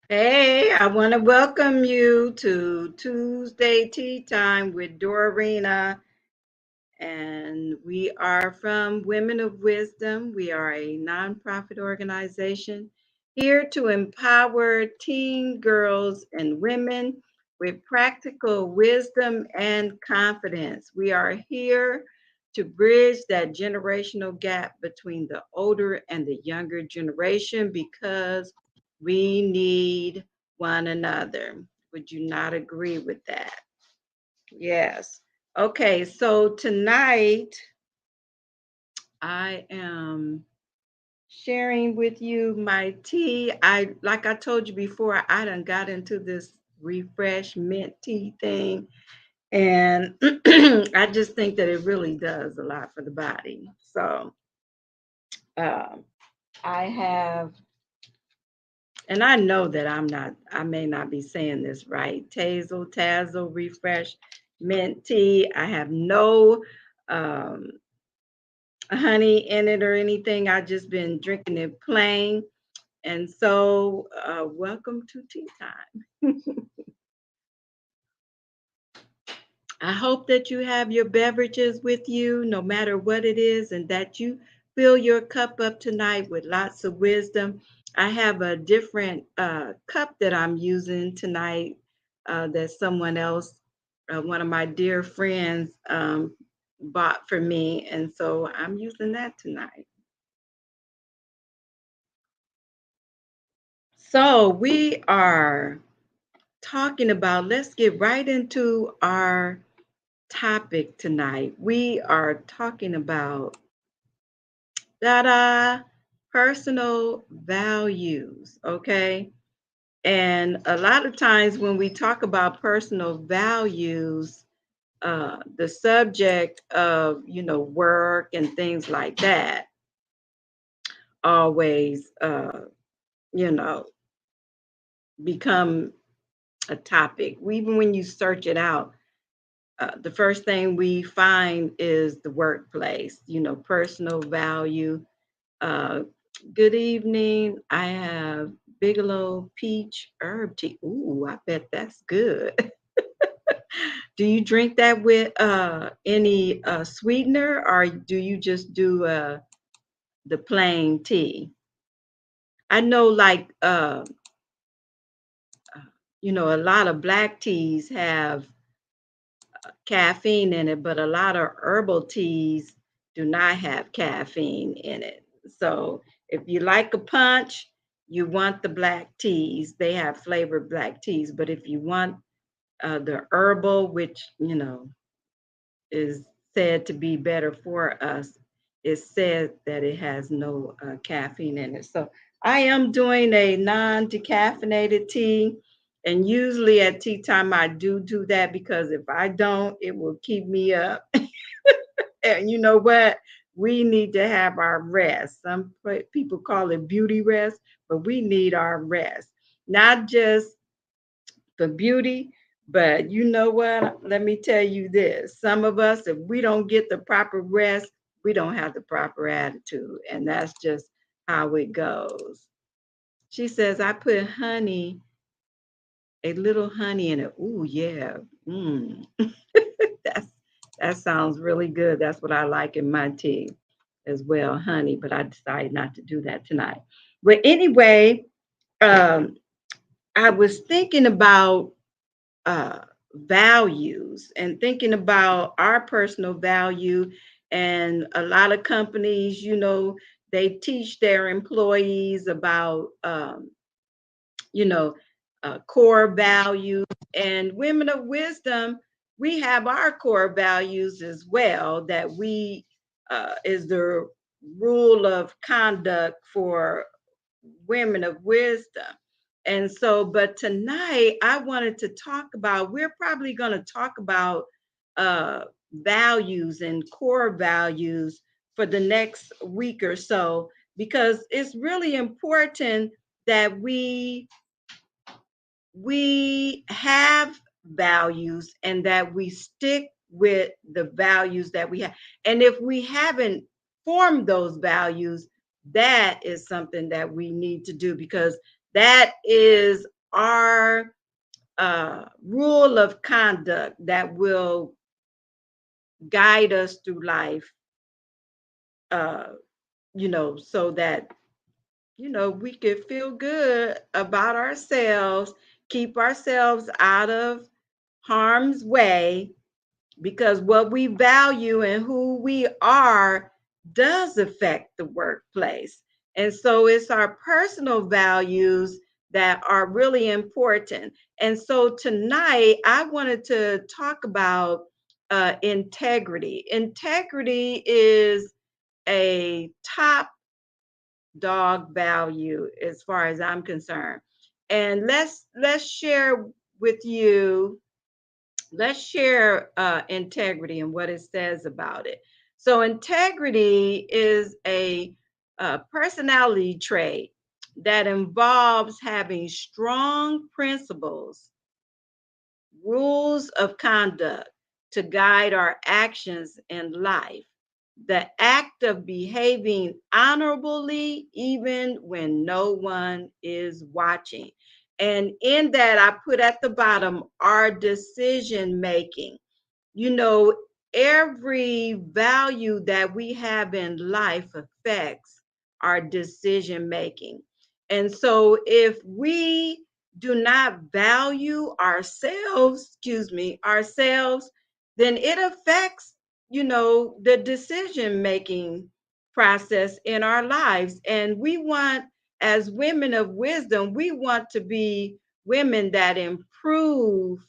Hey, I want to welcome you to Tuesday Tea Time with Dorina. And we are from Women of Wisdom. We are a nonprofit organization here to empower teen girls and women with practical wisdom and confidence. We are here to bridge that generational gap between the older and the younger generation because we need one another. Would you not agree with that? Yes. Okay, so tonight I am sharing with you my tea. Like I told you before, I done got into this refresh mint tea thing, and I just think that it really does a lot for the body. So um, I have, and I know that I may not be saying this right. Tazzle refresh mint tea. I have no um, honey in it or anything. I just been drinking it plain. And so, welcome to tea time. I hope that you have your beverages with you, no matter what it is, and that you fill your cup up tonight with lots of wisdom. I have a different cup that I'm using tonight that someone else, one of my dear friends, bought for me. And so I'm using that tonight. So we are talking about, let's get right into our topic tonight. We are talking about da personal values, okay? And a lot of times when we talk about personal values, the subject of, work and things like that always, you know, become a topic. Even when you search it out, the first thing we find is the workplace, personal value. Uh, Good evening. I have Bigelow Peach Herb Tea. Ooh, I bet that's good. Do you drink that with any sweetener, or do you just do the plain tea? I know, like, a lot of black teas have caffeine in it, but a lot of herbal teas do not have caffeine in it. So if you like a punch, you want the black teas. They have flavored black teas. But if you want the herbal, which is said to be better for us, it said that it has no caffeine in it. So I am doing a non-decaffeinated tea. And usually at tea time, I do that because if I don't, it will keep me up. And you know what? We need to have our rest. Some people call it beauty rest, but we need our rest. Not just for beauty, but you know what? Let me tell you this. Some of us, if we don't get the proper rest, we don't have the proper attitude. And that's just how it goes. She says, I put honey, a little honey in it. Ooh, yeah. Mm. That's that sounds really good. That's what I like in my tea as well, honey. But I decided not to do that tonight. But anyway, um, I was thinking about uh, values and thinking about our personal value. And a lot of companies, they teach their employees about, you know, core values. And Women of Wisdom, we have our core values as well, that we is the rule of conduct for Women of Wisdom. And so, but tonight I wanted to talk about, we're probably going to talk about values and core values for the next week or so, because it's really important that we have values and that we stick with the values that we have. And if we haven't formed those values, that is something that we need to do, because that is our rule of conduct that will guide us through life, uh, so that, we could feel good about ourselves, keep ourselves out of harm's way, because what we value and who we are does affect the workplace. And so it's our personal values that are really important. And so tonight, I wanted to talk about integrity. Integrity is a top dog value as far as I'm concerned. And let's share with you let's share integrity and what it says about it. So, integrity is a personality trait that involves having strong principles, rules of conduct to guide our actions in life. The act of behaving honorably, even when no one is watching. And in that, I put at the bottom our decision making. You know, every value that we have in life affects our decision making. And so if we do not value ourselves, ourselves, then it affects, the decision making process in our lives. And we want, as women of wisdom, we want to be women that improve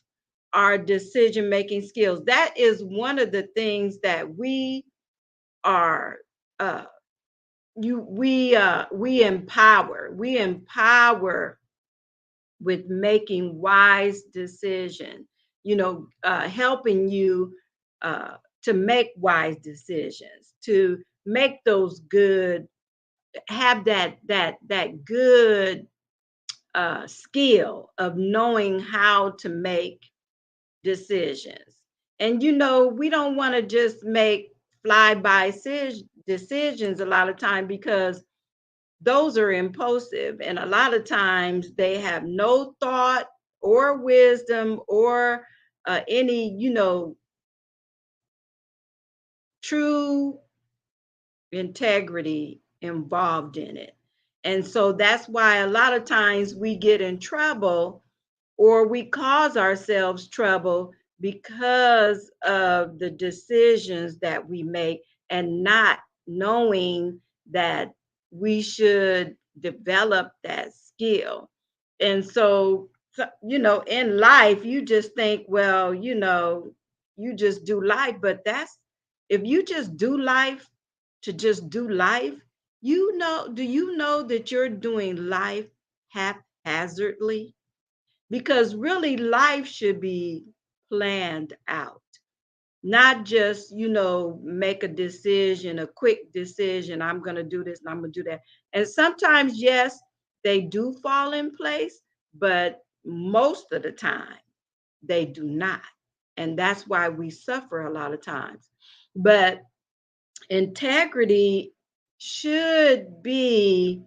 our decision making skills. That is one of the things that we are uh we empower with making wise decision, helping you to make wise decisions, to make those good, have that good skill of knowing how to make decisions. And we don't want to just make fly-by decisions a lot of time, because those are impulsive, and a lot of times they have no thought or wisdom or any, true integrity involved in it. And so that's why a lot of times we get in trouble, or we cause ourselves trouble, because of the decisions that we make, and not knowing that we should develop that skill. And so, in life, you just think, well, you just do life, but if you just do life to just do life, do you know that you're doing life haphazardly? Because really, life should be planned out, not just, make a decision, a quick decision. I'm going to do this and I'm going to do that. And sometimes, yes, they do fall in place, but most of the time, they do not. And that's why we suffer a lot of times. But integrity should be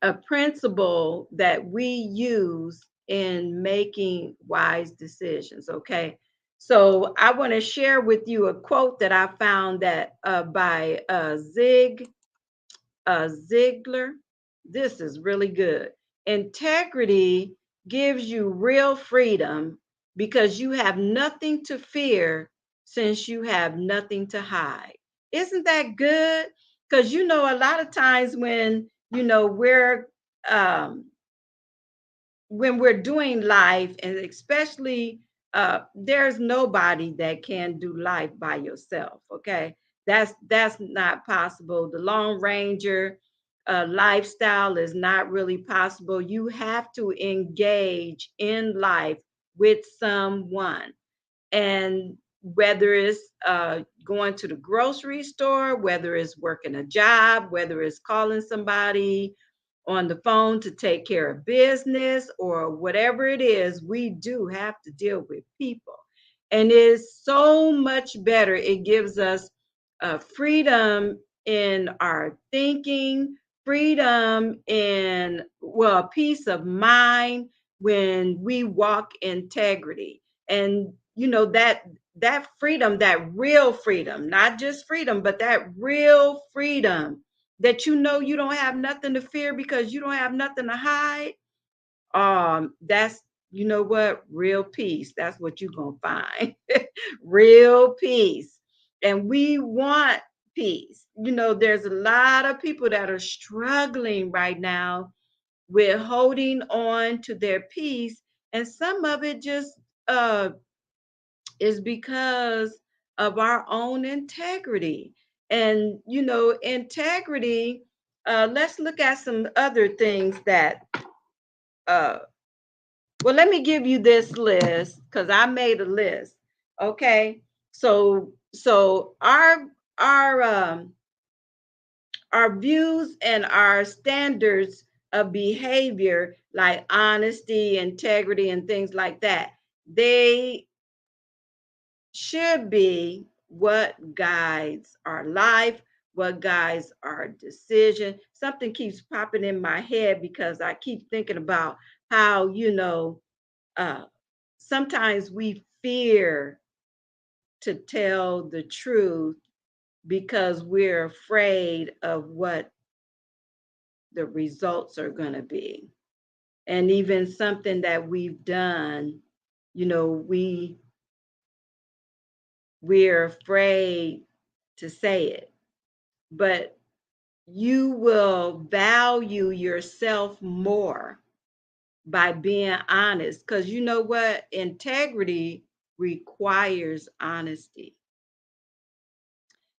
a principle that we use in making wise decisions. Okay. So I want to share with you a quote that I found that by Ziglar. This is really good. Integrity gives you real freedom because you have nothing to fear, since you have nothing to hide. Isn't that good? Because a lot of times um, when we're doing life, and especially there's nobody that can do life by yourself. Okay, that's not possible. The Lone Ranger lifestyle is not really possible. You have to engage in life with someone. And whether it's going to the grocery store, whether it's working a job, whether it's calling somebody on the phone to take care of business, or whatever it is, we do have to deal with people. And it's so much better. It gives us freedom in our thinking, freedom in a peace of mind when we walk integrity. And that freedom, that real freedom, not just freedom, but that real freedom that you don't have nothing to fear because you don't have nothing to hide. That's, you know what, real peace. That's what you're gonna find. Real peace. And we want peace. There's a lot of people that are struggling right now with holding on to their peace, and some of it just uh is because of our own integrity. And integrity, let's look at some other things that uh well, let me give you this list because I made a list. Okay. So our views and our standards of behavior, like honesty, integrity, and things like that, they should be what guides our life, what guides our decision. Something keeps popping in my head because I keep thinking about how, uh, sometimes we fear to tell the truth because we're afraid of what the results are going to be. And even something that we've done, you know, we we're afraid to say it. But you will value yourself more by being honest, because you know what? Integrity requires honesty.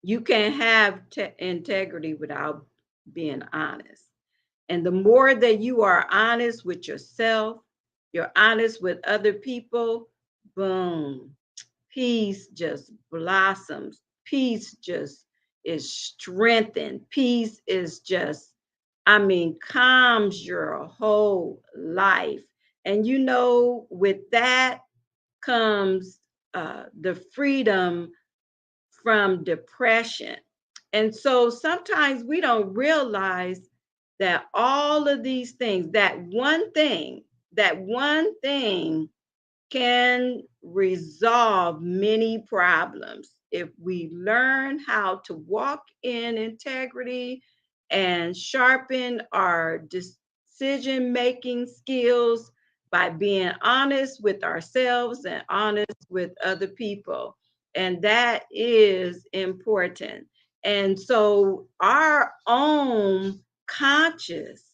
You can't have integrity without being honest. And the more that you are honest with yourself, you're honest with other people, boom, peace just blossoms. Peace just is strengthened. Peace is just, calms your whole life. And with that comes the freedom from depression. And so sometimes we don't realize that all of these things, that one thing can resolve many problems if we learn how to walk in integrity and sharpen our decision making skills by being honest with ourselves and honest with other people. And that is important. And so our own conscious,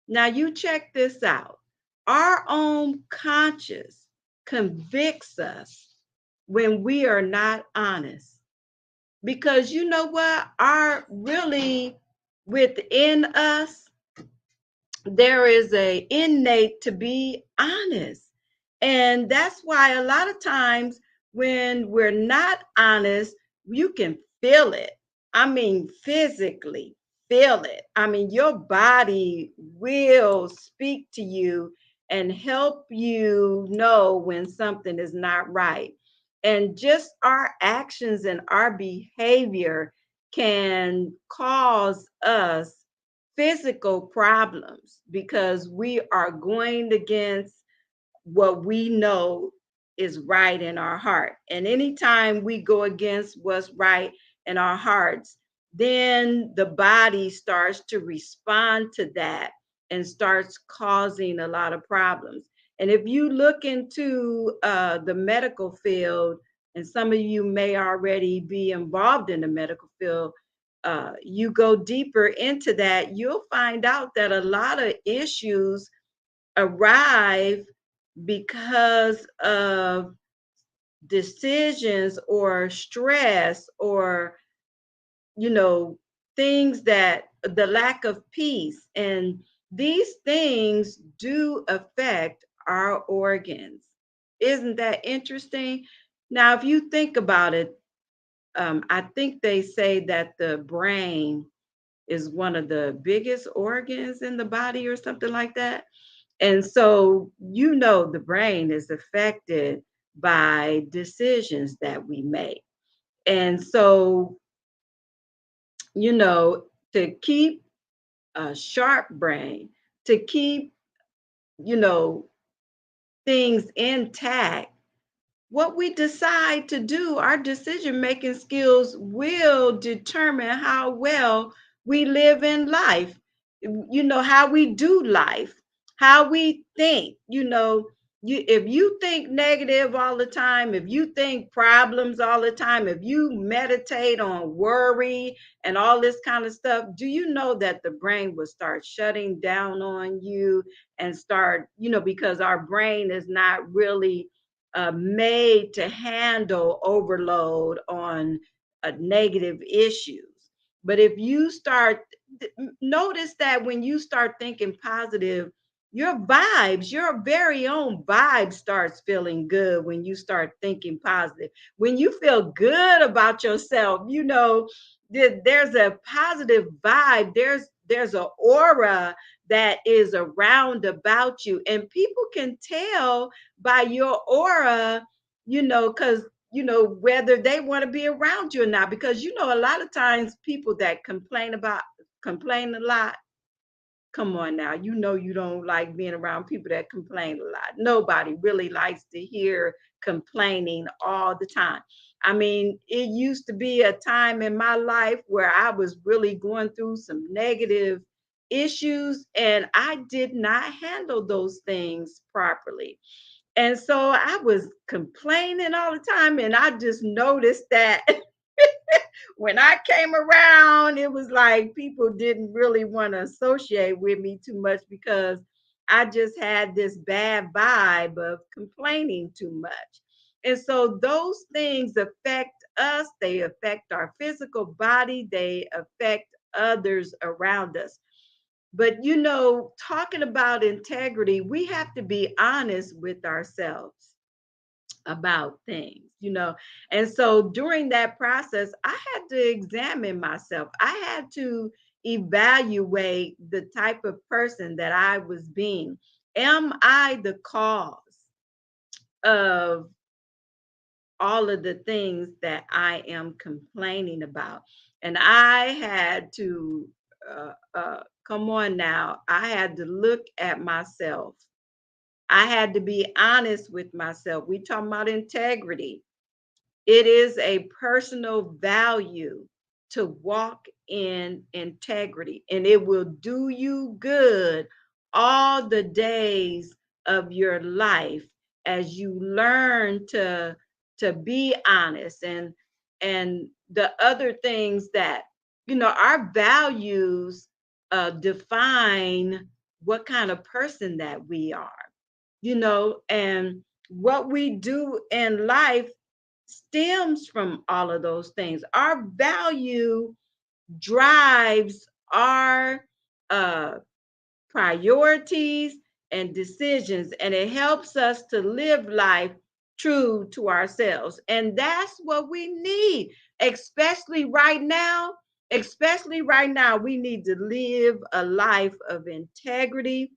now you check this out, our own conscious convicts us when we are not honest. Because you know what? Our really within us, there is a innate to be honest. And that's why a lot of times when we're not honest, you can feel it. Physically feel it. Your body will speak to you and help you know when something is not right. And just our actions and our behavior can cause us physical problems because we are going against what we know is right in our heart. And anytime we go against what's right in our hearts, then the body starts to respond to that and starts causing a lot of problems. And if you look into the medical field, and some of you may already be involved in the medical field, you go deeper into that, you'll find out that a lot of issues arrive because of decisions or stress or you know things that the lack of peace, and these things do affect our organs. Isn't that interesting? Now if you think about it, I think they say that the brain is one of the biggest organs in the body or something like that. And so, the brain is affected by decisions that we make. And so, to keep a sharp brain, to keep, you know, things intact, what we decide to do, our decision making skills will determine how well we live in life, how we do life, how we think. If you think negative all the time, if you think problems all the time, if you meditate on worry and all this kind of stuff, do you know that the brain will start shutting down on you and start, because our brain is not really made to handle overload on negative issues. But if you start, notice that when you start thinking positive, your vibes, your very own vibe starts feeling good when you start thinking positive. When you feel good about yourself, there's a positive vibe. There's an aura that is around about you, and people can tell by your aura, because whether they want to be around you or not. Because a lot of times people that complain a lot. Come on now, you don't like being around people that complain a lot. Nobody really likes to hear complaining all the time. I mean, it used to be a time in my life where I was really going through some negative issues, and I did not handle those things properly. And so I was complaining all the time, and I just noticed that when I came around, it was like people didn't really want to associate with me too much because I just had this bad vibe of complaining too much. And so those things affect us, they affect our physical body, they affect others around us. But talking about integrity, we have to be honest with ourselves about things. And so during that process, I had to examine myself. I had to evaluate the type of person that I was being. Am I the cause of all of the things that I am complaining about? And I had to, come on now, I had to look at myself. I had to be honest with myself. We talking about integrity. It is a personal value to walk in integrity, and it will do you good all the days of your life as you learn to be honest, and the other things that our values define what kind of person that we are, and what we do in life stems from all of those things. Our value drives our uh, priorities and decisions, and it helps us to live life true to ourselves. And that's what we need, especially right now. Especially right now, we need to live a life of integrity.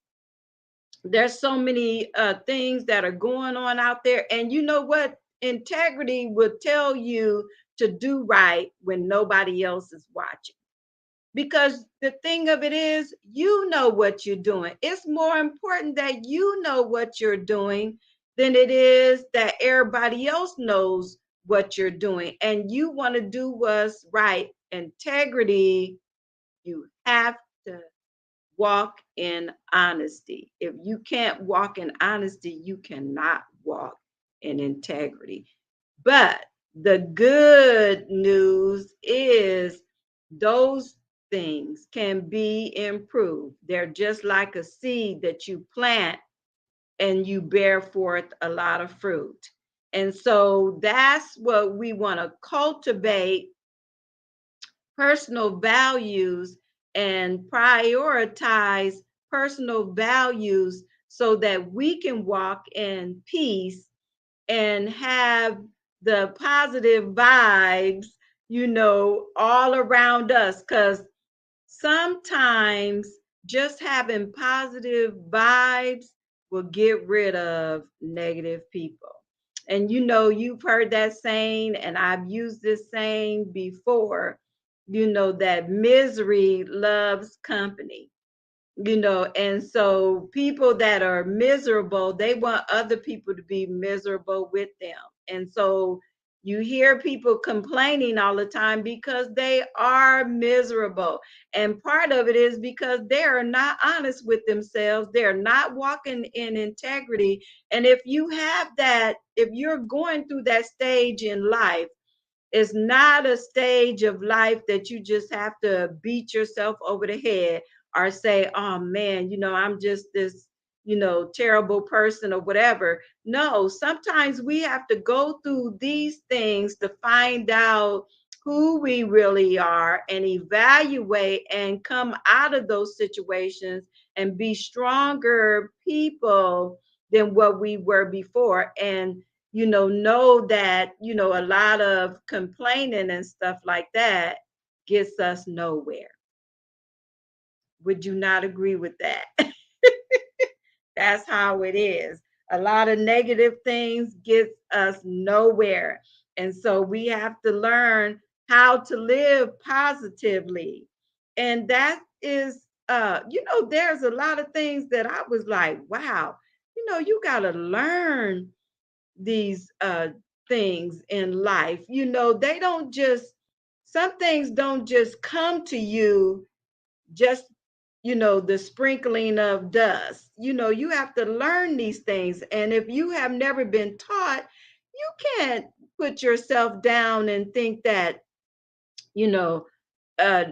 There's so many things that are going on out there, and you know what, integrity will tell you to do right when nobody else is watching, because the thing of it is, you know what you're doing. It's more important that you know what you're doing than it is that everybody else knows what you're doing, and you want to do what's right. Integrity, you have to walk in honesty. If you can't walk in honesty, you cannot walk in integrity. But the good news is those things can be improved. They're just like a seed that you plant and you bear forth a lot of fruit. And so that's what we want to cultivate, personal values, and prioritize personal values so that we can walk in peace and have the positive vibes, all around us. Because sometimes just having positive vibes will get rid of negative people. And you've heard that saying, and I've used this saying before, that misery loves company. And so people that are miserable, they want other people to be miserable with them. And so you hear people complaining all the time because they are miserable. And part of it is because they are not honest with themselves. They're not walking in integrity. And if you have that, if you're going through that stage in life, it's not a stage of life that you just have to beat yourself over the head or say, oh man, I'm just this, terrible person or whatever. No, sometimes we have to go through these things to find out who we really are and evaluate and come out of those situations and be stronger people than what we were before. And know that, a lot of complaining and stuff like that gets us nowhere. Would you not agree with that? That's how it is. A lot of negative things gets us nowhere. And so we have to learn how to live positively. And that is there's a lot of things that I was like, wow, you got to learn these things in life. They don't just, some things don't just come to you just, the sprinkling of dust. You have to learn these things. And if you have never been taught, you can't put yourself down and think that, you know, uh,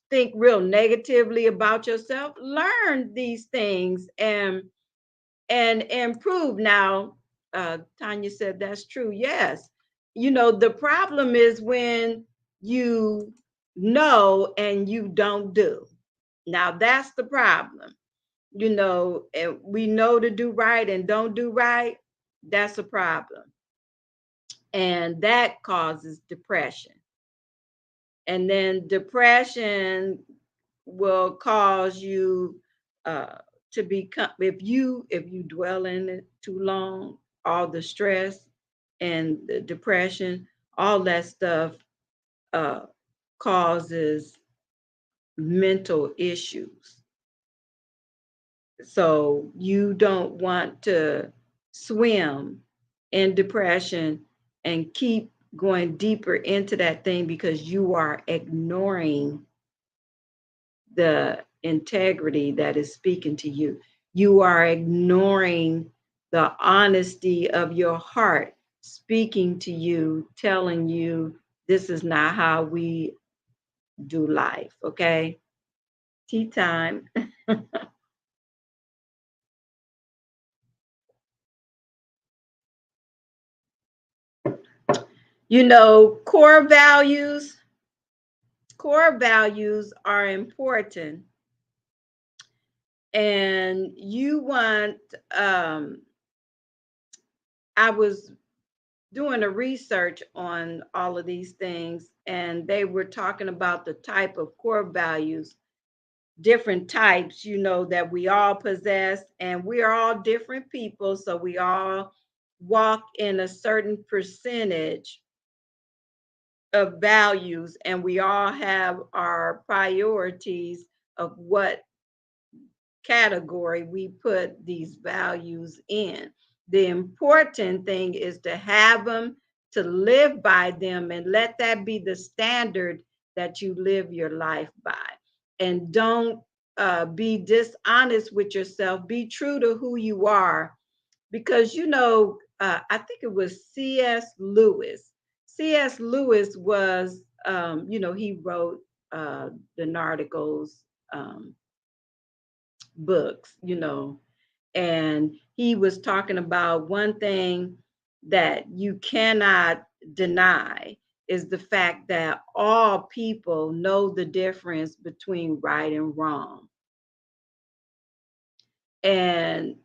think real negatively about yourself. Learn these things and improve. Now, Tanya said that's true. Yes. The problem is when you know and you don't do. Now, that's the problem. And we know to do right and don't do right. That's a problem. And that causes depression. And then depression will cause you to become, if you dwell in it too long, all the stress and the depression, all that stuff uh, causes mental issues. So you don't want to swim in depression and keep going deeper into that thing because you are ignoring the integrity that is speaking to you. You are ignoring the honesty of your heart speaking to you, telling you this is not how we do life. Okay. Tea time. Core values are important, and you want I was doing a research on all of these things, and they were talking about the type of core values, different types, that we all possess, and we are all different people, so we all walk in a certain percentage of values, and we all have our priorities of what category we put these values in. The important thing is to have them, to live by them, and let that be the standard that you live your life by. And don't be dishonest with yourself. Be true to who you are, because I think it was C.S. Lewis. C.S. Lewis was, he wrote the Narticles books, and he was talking about one thing that you cannot deny is the fact that all people know the difference between right and wrong. And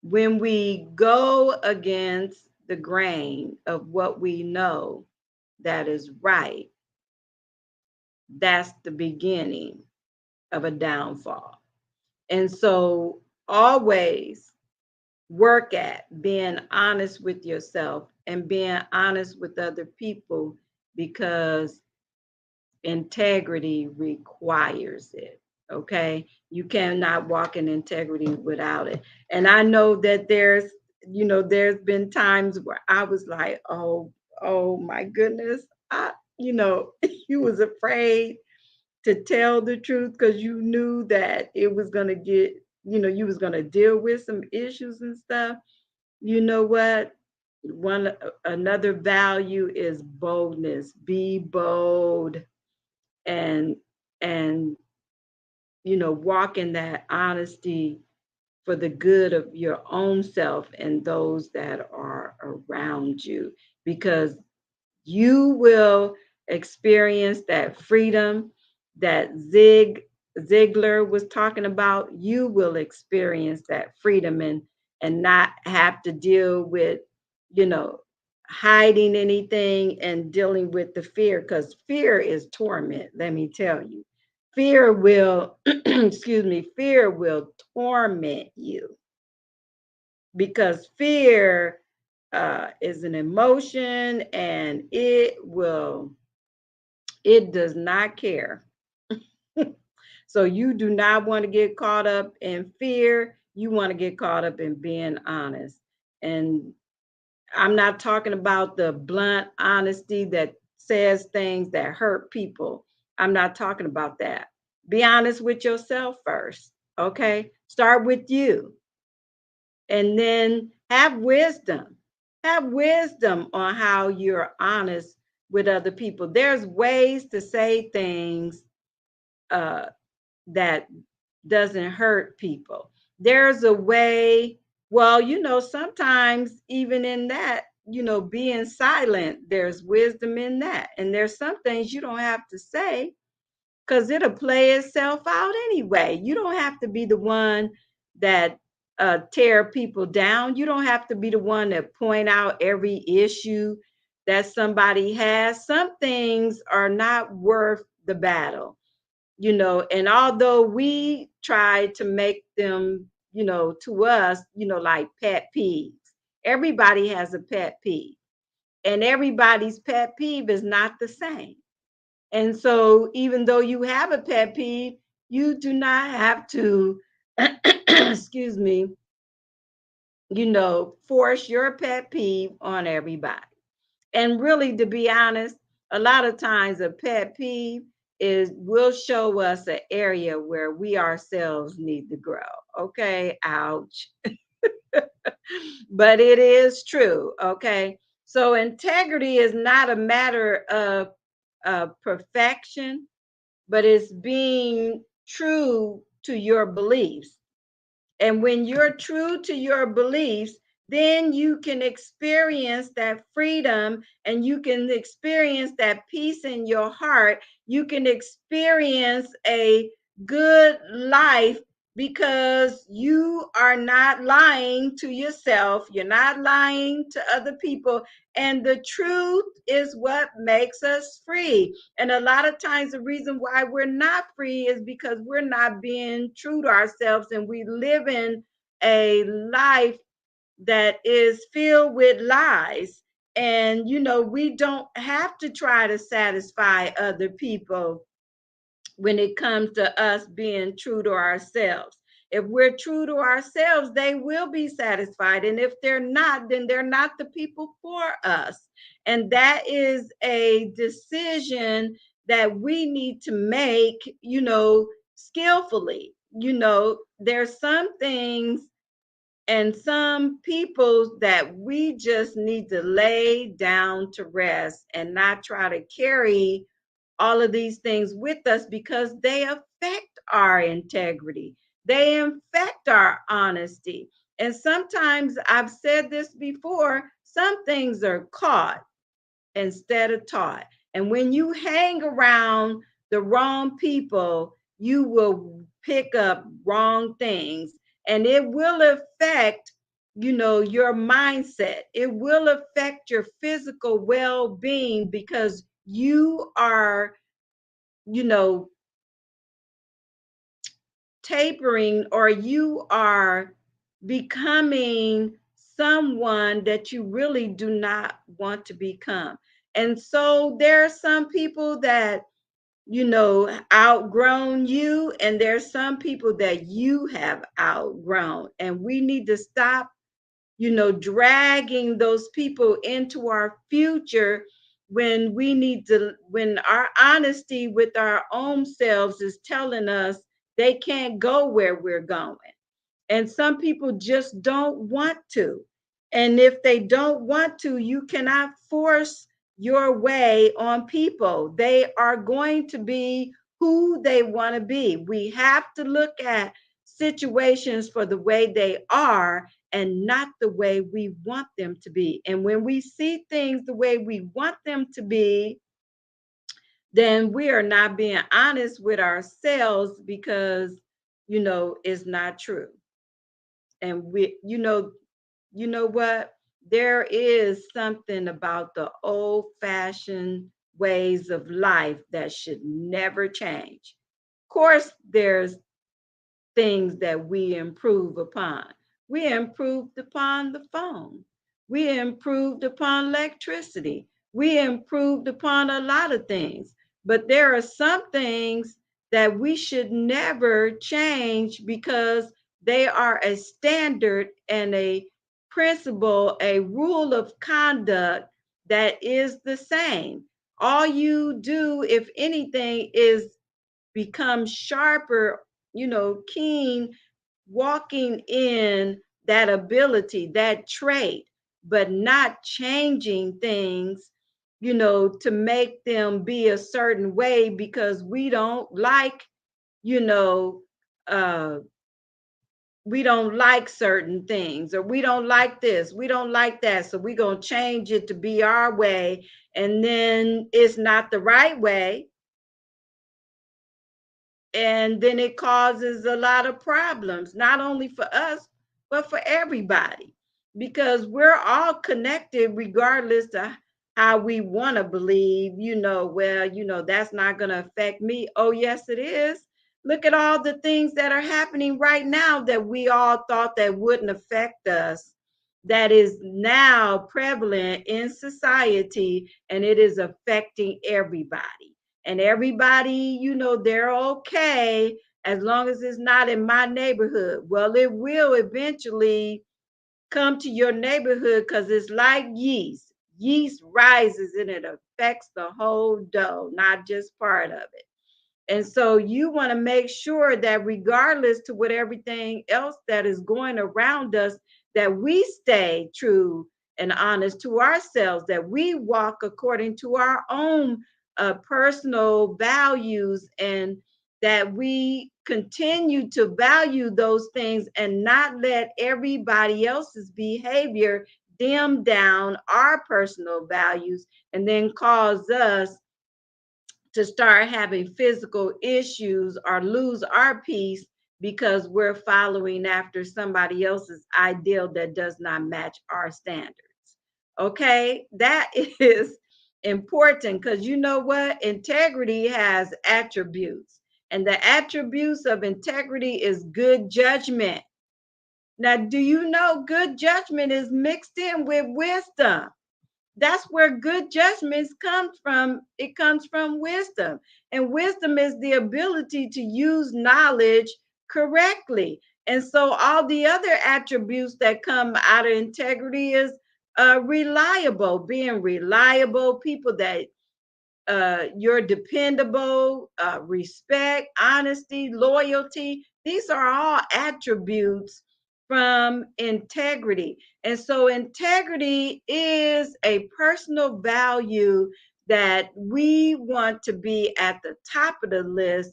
when we go against the grain of what we know that is right, that's the beginning of a downfall. And so always work at being honest with yourself and being honest with other people, because integrity requires it. Okay. You cannot walk in integrity without it. And I know that there's been times where I was like, oh my goodness. You was afraid to tell the truth because you knew that it was going to you was going to deal with some issues and stuff. You know what? Another value is boldness. Be bold and and walk in that honesty for the good of your own self and those that are around you, because you will experience that freedom that Ziegler was talking about. You will experience that freedom and not have to deal with, you know, hiding anything and dealing with the fear, because fear is torment. Let me tell you, fear will, excuse me, fear will torment you because fear is an emotion and it does not care. So you do not want to get caught up in fear. You want to get caught up in being honest. And I'm not talking about the blunt honesty that says things that hurt people. I'm not talking about that. Be honest with yourself first. Okay. Start with you and then have wisdom. Have wisdom on how you're honest with other people. There's ways to say things uh, that doesn't hurt people. There's a way, well, sometimes even in that, being silent, there's wisdom in that. And there's some things you don't have to say because it'll play itself out anyway. You don't have to be the one that tear people down. You don't have to be the one that point out every issue that somebody has. Some things are not worth the battle, and although we try to make them, to us, like pet peeves, everybody has a pet peeve, and everybody's pet peeve is not the same. And so, even though you have a pet peeve, you do not have to, excuse me, force your pet peeve on everybody. And really, to be honest, a lot of times a pet peeve will show us an area where we ourselves need to grow. Okay, ouch. But it is true. Okay, so integrity is not a matter of perfection, but it's being true to your beliefs. And when you're true to your beliefs, then you can experience that freedom and you can experience that peace in your heart. You can experience a good life because you are not lying to yourself. You're not lying to other people. And the truth is what makes us free. And a lot of times, the reason why we're not free is because we're not being true to ourselves and we live in a life that is filled with lies. And, we don't have to try to satisfy other people when it comes to us being true to ourselves. If we're true to ourselves, they will be satisfied. And if they're not, then they're not the people for us. And that is a decision that we need to make, skillfully. There's some things and some people that we just need to lay down to rest and not try to carry all of these things with us because they affect our integrity. They affect our honesty. And sometimes I've said this before, some things are caught instead of taught. And when you hang around the wrong people, you will pick up wrong things and it will affect your mindset. It will affect your physical well-being because you are you know tapering, or you are becoming someone that you really do not want to become. And so there are some people that outgrown you, and there's some people that you have outgrown, and we need to stop dragging those people into our future when when our honesty with our own selves is telling us they can't go where we're going. And some people just don't want to. And if they don't want to, you cannot force your way on people. They are going to be who they want to be. We have to look at situations for the way they are and not the way we want them to be. And when we see things the way we want them to be, then we are not being honest with ourselves because, it's not true. And you know what? There is something about the old fashioned ways of life that should never change. Of course, there's things that we improve upon. We improved upon the phone. We improved upon electricity. We improved upon a lot of things. But there are some things that we should never change because they are a standard and a principle, a rule of conduct that is the same. All you do, if anything, is become sharper, keen, walking in that ability, that trait, but not changing things, to make them be a certain way because you know, uh, we don't like certain things, or we don't like this, we don't like that. So we're going to change it to be our way. And then it's not the right way, and then it causes a lot of problems, not only for us but for everybody, because we're all connected regardless of how we want to believe, well, that's not going to affect me. Oh yes, it is. Look at all the things that are happening right now that we all thought that wouldn't affect us, that is now prevalent in society, and it is affecting everybody. And everybody, they're okay as long as it's not in my neighborhood. Well, it will eventually come to your neighborhood because it's like yeast. Yeast rises and it affects the whole dough, not just part of it. And so you want to make sure that regardless to what everything else that is going around us, that we stay true and honest to ourselves, that we walk according to our own personal values, and that we continue to value those things and not let everybody else's behavior dim down our personal values and then cause us to start having physical issues or lose our peace because we're following after somebody else's ideal that does not match our standards. Okay, that is important because you know what? Integrity has attributes, and the attributes of integrity is good judgment. Now, do you know good judgment is mixed in with wisdom? That's where good judgments comes from. It comes from wisdom, and wisdom is the ability to use knowledge correctly. And so all the other attributes that come out of integrity is reliable, being reliable, people that you're dependable, respect, honesty, loyalty. These are all attributes from integrity. And so integrity is a personal value that we want to be at the top of the list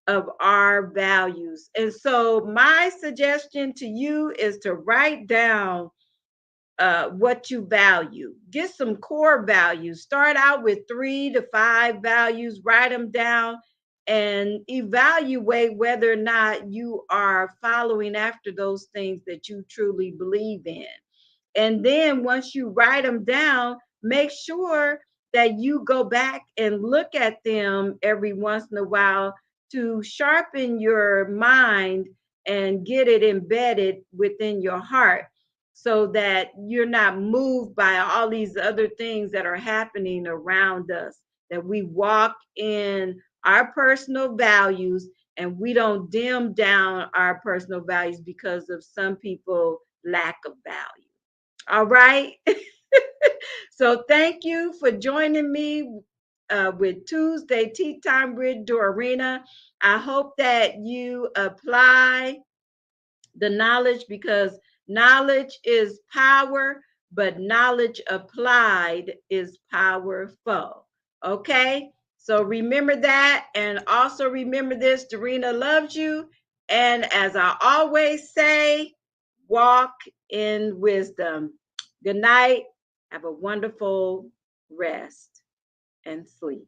of our values. And so my suggestion to you is to write down what you value. Get some core values. Start out with 3 to 5 values, write them down, and evaluate whether or not you are following after those things that you truly believe in. And then once you write them down, make sure that you go back and look at them every once in a while to sharpen your mind and get it embedded within your heart so that you're not moved by all these other things that are happening around us, that we walk in our personal values, and we don't dim down our personal values because of some people lack of value. All right. So thank you for joining me with Tuesday Tea Time with Dorena. I hope that you apply the knowledge, because knowledge is power, but knowledge applied is powerful. Okay? So remember that. And also remember this: Dorena loves you. And as I always say, walk in wisdom. Good night. Have a wonderful rest and sleep.